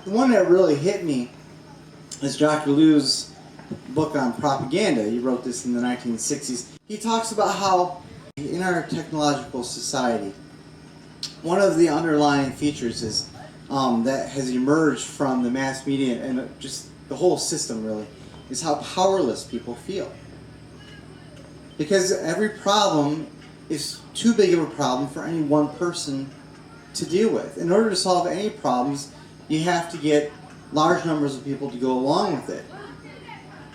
The one that really hit me is Dr. Liu's book on propaganda. He wrote this in the 1960s. He talks about how in our technological society, one of the underlying features is that has emerged from the mass media and just the whole system really, is how powerless people feel. Because every problem is too big of a problem for any one person to deal with. In order to solve any problems, you have to get large numbers of people to go along with it.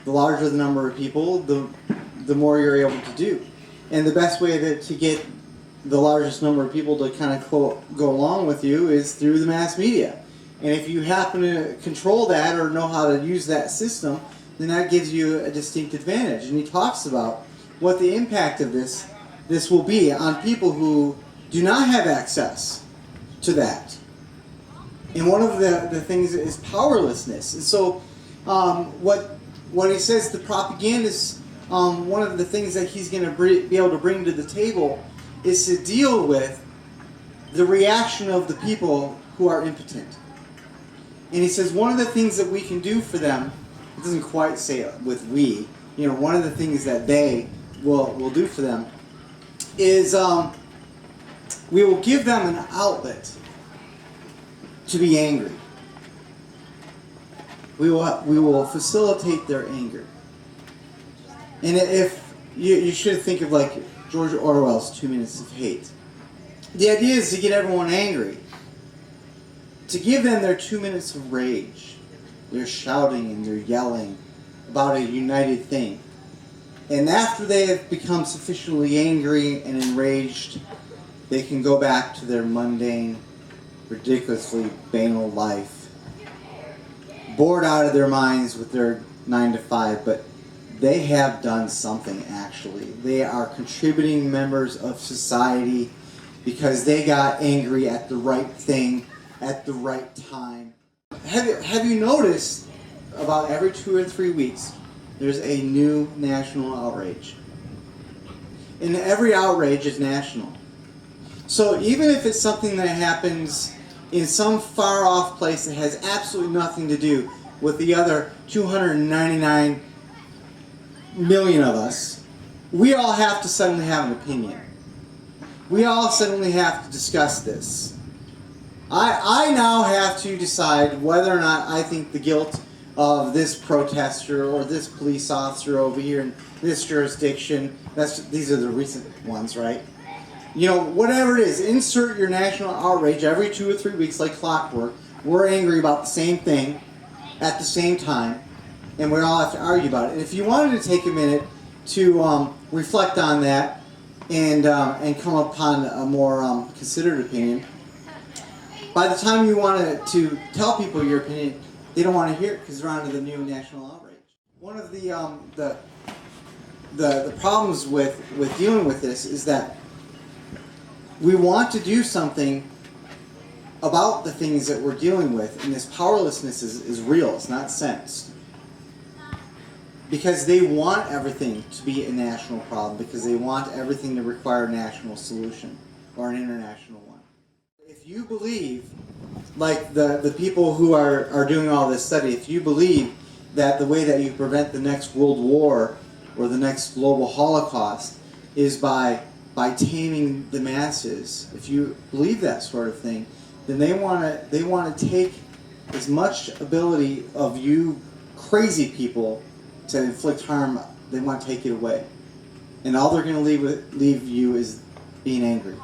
The larger the number of people, the more you're able to do. And the best way to get the largest number of people to kind of go along with you is through the mass media. And if you happen to control that or know how to use that system, then that gives you a distinct advantage. And he talks about what the impact of this will be on people who do not have access to that. And one of the things is powerlessness. And so what he says, the propagandist, one of the things that he's going to be able to bring to the table is to deal with the reaction of the people who are impotent. And he says one of the things that we can do for them, it doesn't quite say it with we, one of the things that they will do for them is we will give them an outlet to be angry. We will facilitate their anger. And if you should think of like George Orwell's 2 Minutes of Hate. The idea is to get everyone angry. To give them their 2 minutes of rage. They're shouting and they're yelling about a united thing. And after they have become sufficiently angry and enraged, they can go back to their mundane, ridiculously banal life. Bored out of their minds with their 9 to 5, but they have done something actually. They are contributing members of society because they got angry at the right thing at the right time. Have you noticed about every 2 or 3 weeks there's a new national outrage? And every outrage is national. So even if it's something that happens in some far off place that has absolutely nothing to do with the other 299 million of us, we all have to suddenly have an opinion. We all suddenly have to discuss this. I now have to decide whether or not I think the guilt of this protester or this police officer over here in this jurisdiction, these are the recent ones, right? Whatever it is, insert your national outrage every 2 or 3 weeks like clockwork. We're angry about the same thing at the same time, and we all have to argue about it. And if you wanted to take a minute to reflect on that and come upon a more considered opinion, by the time you want to tell people your opinion, they don't want to hear it because they're on to the new national outrage. One of the problems with dealing with this is that we want to do something about the things that we're dealing with, and this powerlessness is real, it's not sensed. Because they want everything to be a national problem, because they want everything to require a national solution, or an international one. If you believe, like the people who are doing all this study, if you believe that the way that you prevent the next world war or the next global Holocaust is by taming the masses, if you believe that sort of thing, then they want to take as much ability of you crazy people to inflict harm. They want to take it away, and all they're going to leave you is being angry.